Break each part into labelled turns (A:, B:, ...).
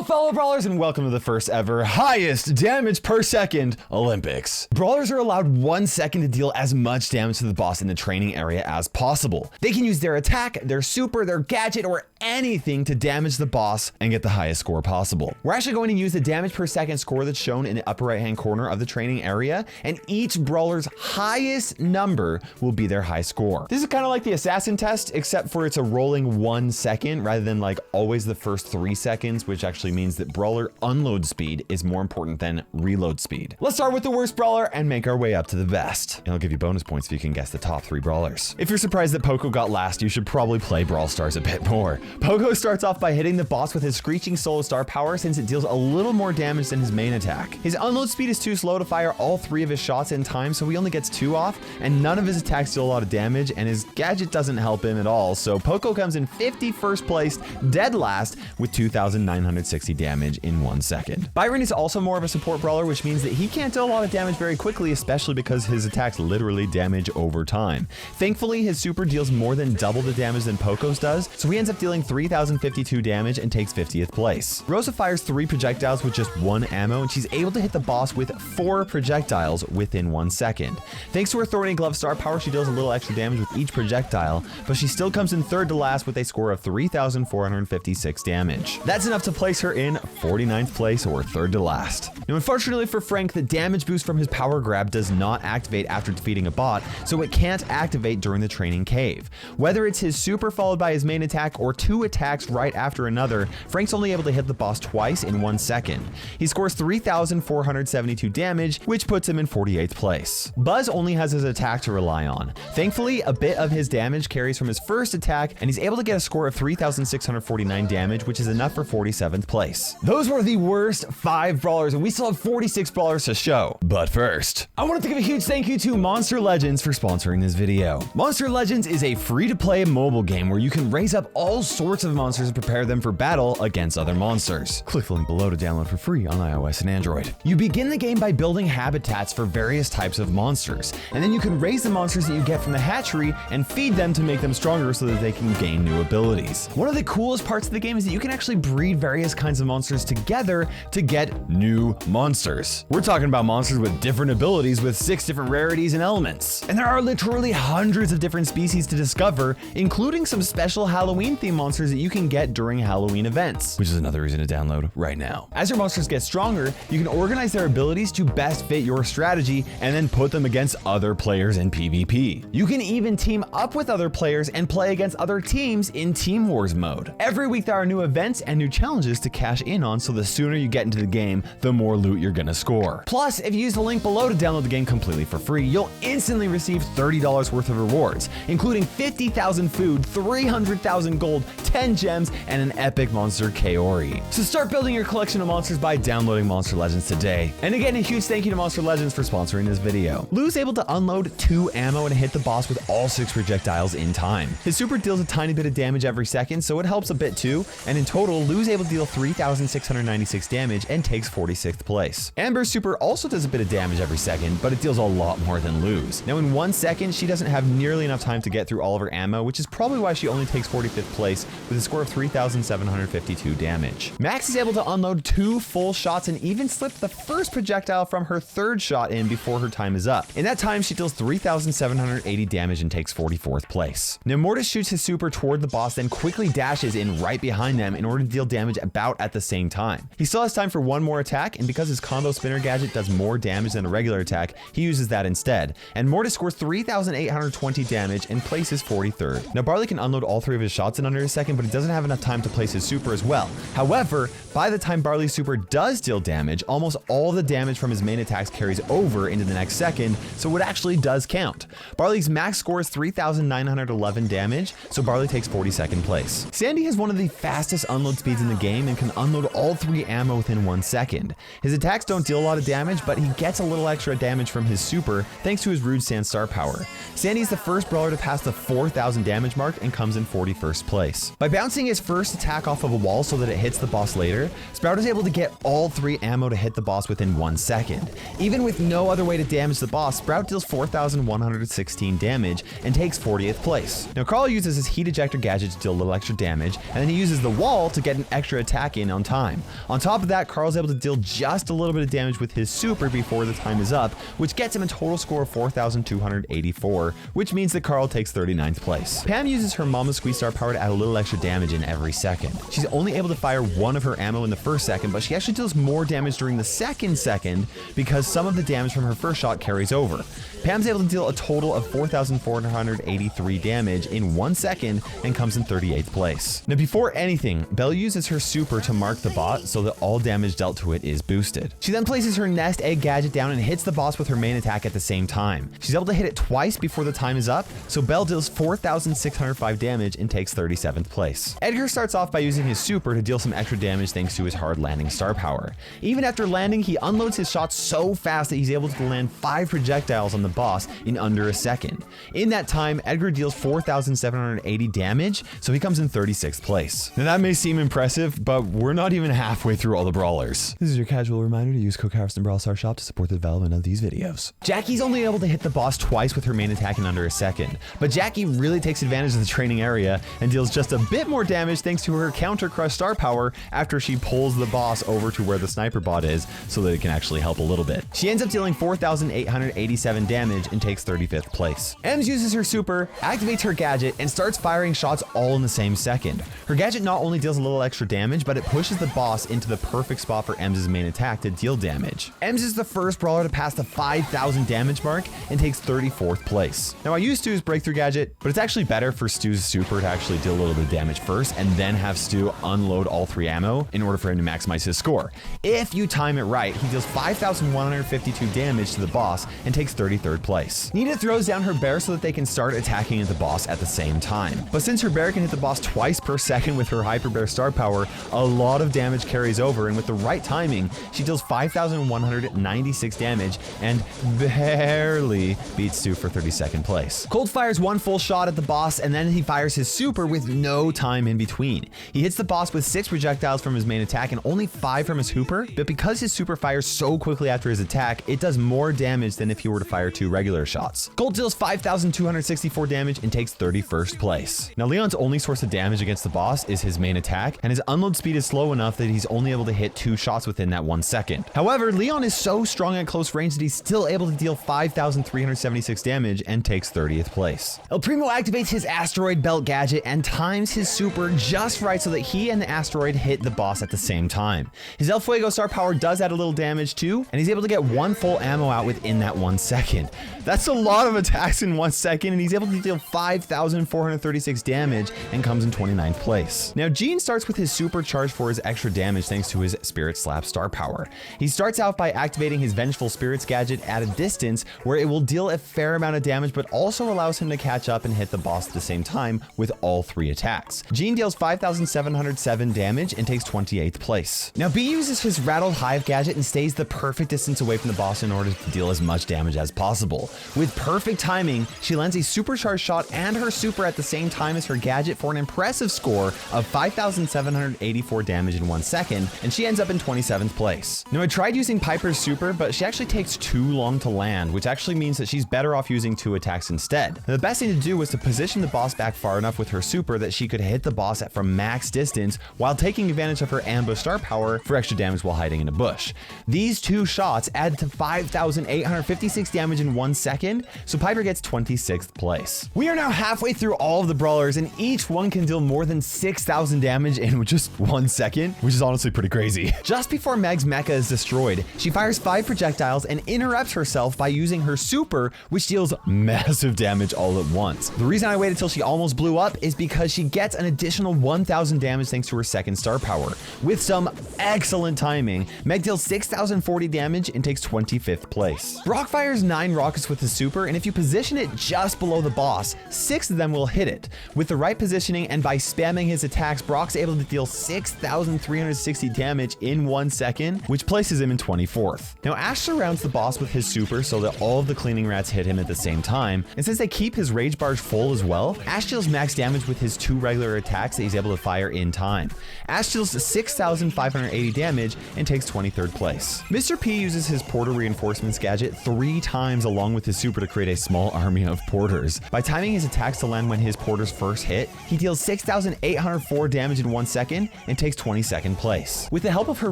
A: fellow brawlers, and welcome to the first ever highest damage per second Olympics. Brawlers are allowed 1 second to deal as much damage to the boss in the training area as possible. They can use their attack, their super, their gadget, or anything to damage the boss and get the highest score possible. We're actually going to use the damage per second score that's shown in the upper right hand corner of the training area, and each brawler's highest number will be their high score. This is kind of like the assassin test, except for it's a rolling 1 second rather than like always the first 3 seconds, which actually means that brawler unload speed is more important than reload speed. Let's start with the worst brawler and make our way up to the best. And I'll give you bonus points if you can guess the top 3 brawlers. If you're surprised that Poco got last, you should probably play Brawl Stars a bit more. Poco starts off by hitting the boss with his Screeching Solo Star power since it deals a little more damage than his main attack. His unload speed is too slow to fire all 3 of his shots in time, so he only gets 2 off, and none of his attacks deal a lot of damage, and his gadget doesn't help him at all, so Poco comes in 51st place, dead last, with 2,960 damage in 1 second. Byron is also more of a support brawler, which means that he can't do a lot of damage very quickly, especially because his attacks literally damage over time. Thankfully, his super deals more than double the damage than Poco's does, so he ends up dealing 3,052 damage and takes 50th place. Rosa fires 3 projectiles with just 1 ammo, and she's able to hit the boss with 4 projectiles within 1 second. Thanks to her Thorny Glove star power, she deals a little extra damage with each projectile, but she still comes in 3rd to last with a score of 3,456 damage. That's enough to place her in 49th place or 3rd to last. Now, unfortunately for Frank, the damage boost from his power grab does not activate after defeating a bot, so it can't activate during the training cave. Whether it's his super followed by his main attack or 2 attacks right after another, Frank's only able to hit the boss twice in 1 second. He scores 3,472 damage, which puts him in 48th place. Buzz only has his attack to rely on. Thankfully, a bit of his damage carries from his first attack, and he's able to get a score of 3,649 damage, which is enough for 47th place. Those were the worst 5 brawlers, and we still have 46 brawlers to show. But first, I wanted to give a huge thank you to Monster Legends for sponsoring this video. Monster Legends is a free-to-play mobile game where you can raise up all sorts of monsters and prepare them for battle against other monsters. Click the link below to download for free on iOS and Android. You begin the game by building habitats for various types of monsters, and then you can raise the monsters that you get from the hatchery and feed them to make them stronger so that they can gain new abilities. One of the coolest parts of the game is that you can actually breed various kinds of monsters together to get new monsters. We're talking about monsters with different abilities with 6 different rarities and elements. And there are literally hundreds of different species to discover, including some special Halloween themed monsters that you can get during Halloween events, which is another reason to download right now. As your monsters get stronger, you can organize their abilities to best fit your strategy and then put them against other players in PvP. You can even team up with other players and play against other teams in Team Wars mode. Every week there are new events and new challenges to cash in on, so the sooner you get into the game, the more loot you're gonna score. Plus, if you use the link below to download the game completely for free, you'll instantly receive $30 worth of rewards, including 50,000 food, 300,000 gold, 10 gems, and an epic monster Kaori. So start building your collection of monsters by downloading Monster Legends today. And again, a huge thank you to Monster Legends for sponsoring this video. Lou's able to unload 2 ammo and hit the boss with all 6 projectiles in time. His super deals a tiny bit of damage every second, so it helps a bit too, and in total, Lou's able to deal 3,696 damage and takes 46th place. Amber's super also does a bit of damage every second, but it deals a lot more than Lou's. Now in 1 second, she doesn't have nearly enough time to get through all of her ammo, which is probably why she only takes 45th place with a score of 3,752 damage. Max is able to unload 2 full shots and even slip the first projectile from her 3rd shot in before her time is up. In that time, she deals 3,780 damage and takes 44th place. Now Mortis shoots his super toward the boss, then quickly dashes in right behind them in order to deal damage about at the same time. He still has time for 1 more attack, and because his combo spinner gadget does more damage than a regular attack, he uses that instead. And Mortis scores 3,820 damage and places 43rd. Now Barley can unload all 3 of his shots in under a second, but he doesn't have enough time to place his super as well. However, by the time Barley's super does deal damage, almost all the damage from his main attacks carries over into the next second, so it actually does count. Barley's max score is 3,911 damage, so Barley takes 42nd place. Sandy has one of the fastest unload speeds in the game and can unload all 3 ammo within 1 second. His attacks don't deal a lot of damage, but he gets a little extra damage from his super thanks to his Rude Sand star power. Sandy is the first brawler to pass the 4,000 damage mark and comes in 41st place. By bouncing his first attack off of a wall so that it hits the boss later, Brawler, Sprout is able to get all 3 ammo to hit the boss within 1 second. Even with no other way to damage the boss, Sprout deals 4,116 damage and takes 40th place. Now Carl uses his heat ejector gadget to deal a little extra damage, and then he uses the wall to get an extra attack in on time. On top of that, Carl's able to deal just a little bit of damage with his super before the time is up, which gets him a total score of 4,284, which means that Carl takes 39th place. Pam uses her Mama Squeeze star power to add a little extra damage in every second. She's only able to fire 1 of her ammo in the first second, but she actually deals more damage during the second because some of the damage from her first shot carries over. Pam's able to deal a total of 4,483 damage in 1 second and comes in 38th place. Now before anything, Belle uses her super to mark the bot so that all damage dealt to it is boosted. She then places her nest egg gadget down and hits the boss with her main attack at the same time. She's able to hit it twice before the time is up, so Belle deals 4,605 damage and takes 37th place. Edgar starts off by using his super to deal some extra damage thanks to his hard landing star power. Even after landing, he unloads his shots so fast that he's able to land 5 projectiles on the boss in under a second. In that time, Edgar deals 4,780 damage, so he comes in 36th place. Now that may seem impressive, but we're not even halfway through all the brawlers. This is your casual reminder to use code Kairos in Brawl Star Shop to support the development of these videos. Jackie's only able to hit the boss twice with her main attack in under a second, but Jackie really takes advantage of the training area and deals just a bit more damage thanks to her counter crush star power after she pulls the boss over to where the sniper bot is so that it can actually help a little bit. She ends up dealing 4,887 damage and takes 35th place. Ems uses her super, activates her gadget, and starts firing shots all in the same second. Her gadget not only deals a little extra damage, but it pushes the boss into the perfect spot for Ems' main attack to deal damage. Ems is the first brawler to pass the 5,000 damage mark and takes 34th place. Now I use Stu's breakthrough gadget, but it's actually better for Stu's super to actually deal a little bit of damage first and then have Stu unload all 3 ammo in order for him to maximize his score. If you time it right, he deals 5,152 damage to the boss and takes 33rd place. Nita throws down her bear so that they can start attacking at the boss at the same time. But since her bear can hit the boss twice per second with her hyper bear star power, a lot of damage carries over, and with the right timing, she deals 5,196 damage and barely beats Stu for 32nd place. Cold fires 1 full shot at the boss, and then he fires his super with no time in between. He hits the boss with 6 projectiles from his main attack and only 5 from his hooper, but because his super fires so quickly after his attack, it does more damage than if he were to fire 2 regular shots. Gold deals 5,264 damage and takes 31st place. Now Leon's only source of damage against the boss is his main attack, and his unload speed is slow enough that he's only able to hit 2 shots within that 1 second. However, Leon is so strong at close range that he's still able to deal 5,376 damage and takes 30th place. El Primo activates his asteroid belt gadget and times his super just right so that he and the asteroid hit the boss at the same time. His El Fuego star power does add a little damage too, and he's able to get 1 full ammo out within that 1 second. That's a lot of attacks in 1 second, and he's able to deal 5,436 damage and comes in 29th place. Now Gene starts with his super charge for his extra damage thanks to his Spirit Slap star power. He starts out by activating his Vengeful Spirits gadget at a distance where it will deal a fair amount of damage but also allows him to catch up and hit the boss at the same time with all 3 attacks. Gene deals 5,707 damage and takes 28th place. Now B uses his Rattled Hive gadget and stays the perfect distance away from the boss in order to deal as much damage as possible. With perfect timing, she lands a supercharged shot and her super at the same time as her gadget for an impressive score of 5,784 damage in 1 second, and she ends up in 27th place. Now I tried using Piper's super, but she actually takes too long to land, which actually means that she's better off using 2 attacks instead. Now, the best thing to do was to position the boss back far enough with her super that she could hit the boss at from max distance while taking advantage of her ambush star power for extra damage while hiding in a bush. These 2 shots add to 5,856 damage in 1 second, so Piper gets 26th place. We are now halfway through all of the brawlers, and each one can deal more than 6,000 damage in just 1 second, which is honestly pretty crazy. Just before Meg's mecha is destroyed, she fires 5 projectiles and interrupts herself by using her super, which deals massive damage all at once. The reason I waited till she almost blew up is because she gets an additional 1,000 damage thanks to her second star power. With some excellent timing, Meg deals 6,040 damage and takes 25th place. Brock fires 9 rockets with his super, and if you position it just below the boss, 6 of them will hit it. With the right positioning and by spamming his attacks, Brock's able to deal 6,360 damage in 1 second, which places him in 24th. Now Ash surrounds the boss with his super so that all of the cleaning rats hit him at the same time, and since they keep his rage bars full as well, Ash deals max damage with his 2 regular attacks that he's able to fire in time. Ash deals 6,580 damage and takes 23rd place. Mr. P uses his Porter Reinforcements gadget 3 times along with his super to create a small army of porters. By timing his attacks to land when his porters first hit, he deals 6,804 damage in 1 second and takes 22nd place. With the help of her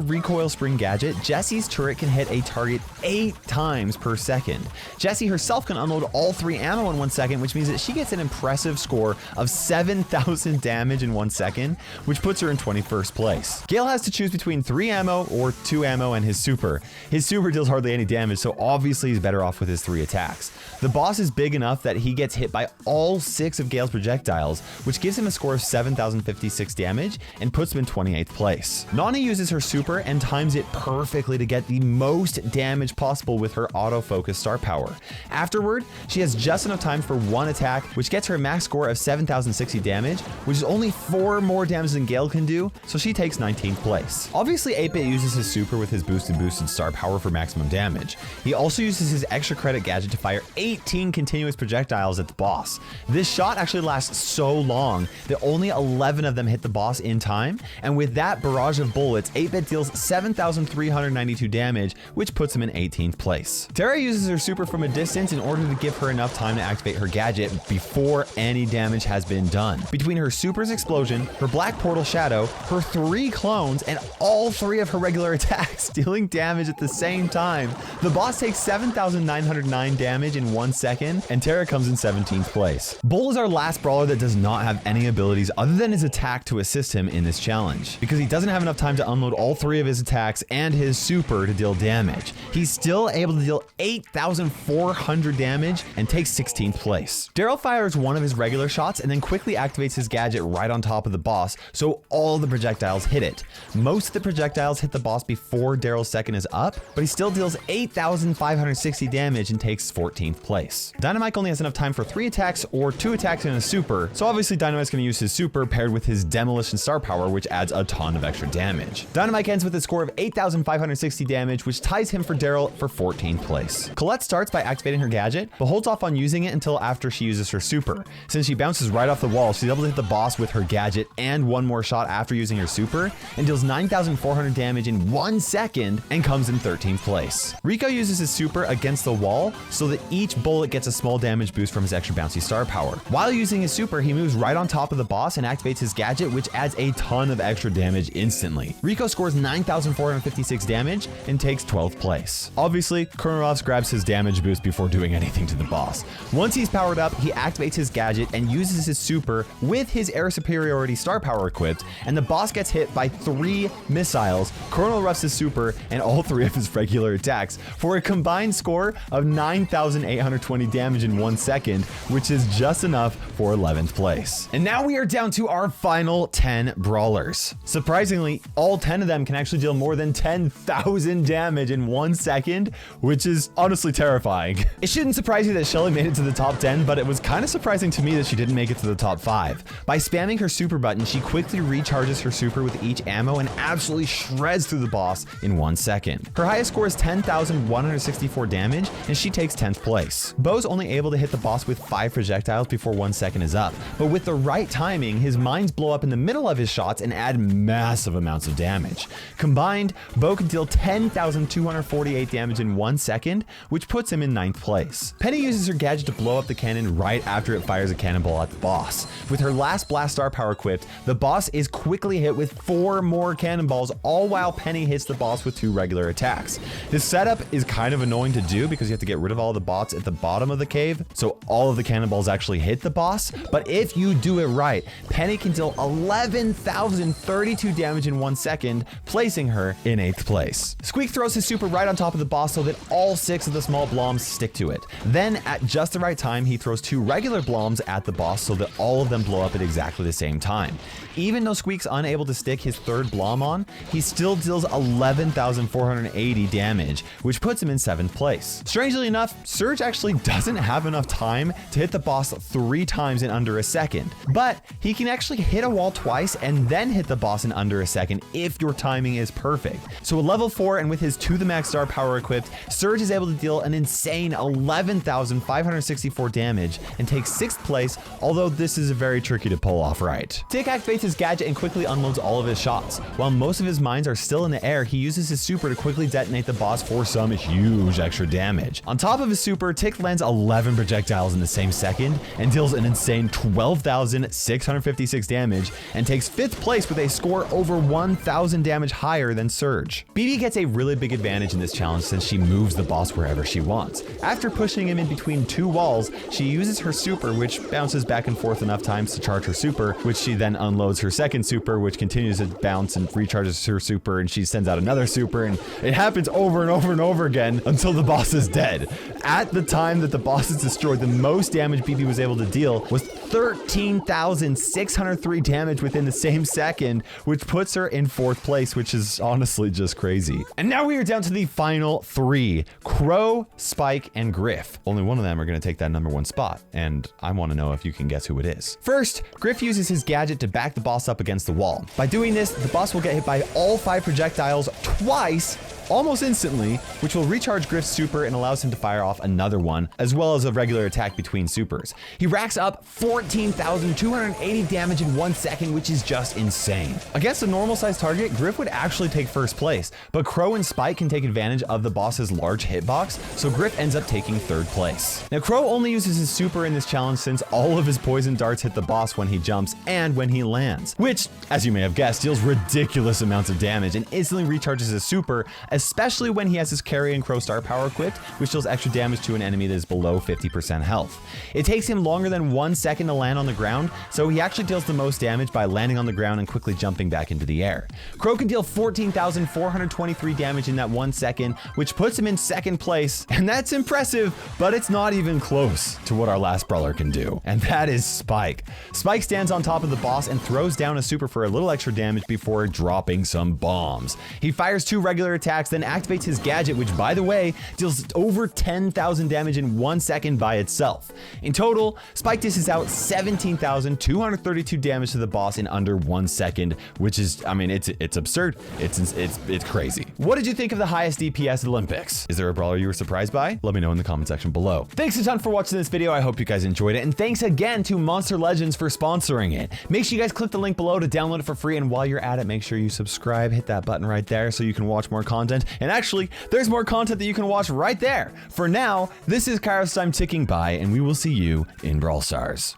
A: Recoil Spring gadget, Jessie's turret can hit a target 8 times per second. Jessie herself can unload all 3 ammo in 1 second, which means that she gets an impressive score of 7,000 damage in 1 second, which puts her in 21st place. Gale has to choose between 3 ammo or 2 ammo and his super. His super deals hardly any damage, so obviously he's better off with his 3 attacks. The boss is big enough that he gets hit by all 6 of Gale's projectiles, which gives him a score of 7,056 damage and puts him in 28th place. Nani uses her super and times it perfectly to get the most damage possible with her autofocus star power. Afterward, she has just enough time for 1 attack, which gets her a max score of 7,060 damage, which is only 4 more damage than Gale can do, so she takes 19th place. Obviously, 8-Bit uses his super with his boosted star power for maximum damage. He also uses his extra credit gadget to fire 18 continuous projectiles at the boss. This shot actually lasts so long that only 11 of them hit the boss in time, and with that barrage of bullets, 8-Bit deals 7,392 damage, which puts him in 18th place. Tara uses her super from a distance in order to give her enough time to activate her gadget before any damage has been done. Between her super's explosion, her black portal shadow, her 3 clones, and all 3 of her regular attacks dealing damage at the same time, the boss takes 7,909 damage in 1 second, and Tara comes in 17th place. Bull is our last brawler that does not have any abilities other than his attack to assist him in this challenge, because he doesn't have enough time to unload all 3 of his attacks and his super to deal damage. He's still able to deal 8,400 damage and takes 16th place. Daryl fires 1 of his regular shots and then quickly activates his gadget right on top of the boss, so all the projectiles hit it. Most of the projectiles hit the boss before Daryl's second is up, but he still deals 8,560 damage and takes 14th place. Dynamite only has enough time for 3 attacks or 2 attacks and a super, so obviously Dynamite's going to use his super paired with his Demolition star power, which adds a ton of extra damage. Dynamite ends with a score of 8,560 damage, which ties him for Daryl for 14th place. Colette starts by activating her gadget, but holds off on using it until after she uses her super. Since she bounces right off the wall, she's able to hit the boss with her gadget and 1 more shot after using her super, and deals 9,400 damage in 1 second and comes in 13th place. Rico uses his super against the wall so that each bullet gets a small damage boost from his extra bouncy star power. While using his super, he moves right on top of the boss and activates his gadget, which adds a ton of extra damage instantly. Rico scores 9,456 damage and takes 12th place. Obviously, Kurnorovs grabs his damage boost before doing anything to the boss. Once he's powered up, he activates his gadget and uses his super with his air superiority star power equipped, and the boss gets hit by 3 missiles. Colonel roughs his super and all 3 of his regular attacks for a combined score of 9,820 damage in 1 second, which is just enough for 11th place. And now we are down to our final 10 brawlers. Surprisingly, all 10 of them can actually deal more than 10,000 damage in 1 second, which is honestly terrifying. It shouldn't surprise you that Shelly made it to the top 10, but it was kind of surprising to me that she didn't make it to the top 5. By spamming her super button, she quickly recharges her super with each ammo and absolutely shreds through the boss in 1 second. Her highest score is 10,164 damage, and she takes 10th place. Bo's only able to hit the boss with 5 projectiles before 1 second is up, but with the right timing, his mines blow up in the middle of his shots and add massive amounts of damage. Combined, Bo can deal 10,248 damage in 1 second, which puts him in 9th place. Penny uses her gadget to blow up the cannon right after it fires a cannonball at the boss. With her last blast star power equipped, the boss is quickly hit with 4 more cannonballs, all while Penny hits the boss with 2 regular attacks. This setup is kind of annoying to do because you have to get rid of all the bots at the bottom of the cave, so all of the cannonballs actually hit the boss, but if you do it right, Penny can deal 11,032 damage in 1 second, placing her in 8th place. Squeak throws his super right on top of the boss so that all 6 of the small bloms stick to it. Then, at just the right time, he throws 2 regular bloms at the boss so that all of them blow up at exactly the same time. Even though Squeak's unable to stick his 3rd blom on, he still deals 11,480 damage, which puts him in 7th place. Strangely enough, Surge actually doesn't have enough time to hit the boss 3 times in under a second, but he can actually hit a wall twice and then hit the boss in under a second if your timing is perfect. So at level 4 and with his to the max star power equipped, Surge is able to deal an insane 11,564 damage and takes 6th place, although this is very tricky to pull off right. Tick activates his gadget and quickly unloads all of his shots. While most of his mines are still in the air, he uses his super to quickly detonate the boss for some huge extra damage. On top of his super, Tick lands 11 projectiles in the same second and deals an insane 12,656 damage and takes 5th place with a score over 1,000 damage higher than Surge. BB gets a really big advantage in this challenge since she moves the boss wherever she wants. After pushing him in between 2 walls, she uses her super, which bounces back and forth enough times to charge her super, which she then unloads her second super, which continues to bounce and recharges her super, and she sends out another super, and it happens over and over and over again until the boss is dead. At the time that the boss is destroyed, the most damage BB was able to deal was 13,603 damage within the same second, which puts her in 4th place, which is honestly just crazy. And now we are down to the final 3, Crow, Spike, and Griff. Only one of them are going to take that number 1 spot, and I want to know if you can guess who it is. First, Griff uses his gadget to back the boss up against the wall. By doing this, the boss will get hit by all 5 projectiles twice, almost instantly, which will recharge Griff's super and allows him to fire off another one, as well as a regular attack between supers. He racks up 14,280 damage in 1 second, which is just insane. Against a normal sized target, Griff would actually take 1st place, but Crow and Spike can take advantage of the boss's large hitbox, so Griff ends up taking 3rd place. Now, Crow only uses his super in this challenge since all of his poison darts hit the boss when he jumps and when he lands, which, as you may have guessed, deals ridiculous amounts of damage and instantly recharges his super, especially when he has his Carry and Crow Star power equipped, which deals extra damage to an enemy that is below 50% health. It takes him longer than 1 second to land on the ground, so he actually deals the most damage by landing on the ground and quickly jumping back into the air. Crow can deal 14,423 damage in that 1 second, which puts him in 2nd place, and that's impressive, but it's not even close to what our last brawler can do, and that is Spike. Spike stands on top of the boss and throws down a super for a little extra damage before dropping some bombs. He fires 2 regular attacks, then activates his gadget, which, by the way, deals over 10,000 damage in 1 second by itself. In total, Spike dishes out 17,232 damage to the boss in under 1 second, which is, I mean, it's absurd. It's crazy. What did you think of the highest DPS Olympics? Is there a brawler you were surprised by? Let me know in the comment section below. Thanks a ton for watching this video. I hope you guys enjoyed it, and thanks again to Monster Legends for sponsoring it. Make sure you guys click the link below to download it for free, and while you're at it, make sure you subscribe, hit that button right there so you can watch more content. And actually, there's more content that you can watch right there. For now, this is KairosTime ticking by, and we will see you in Brawl Stars.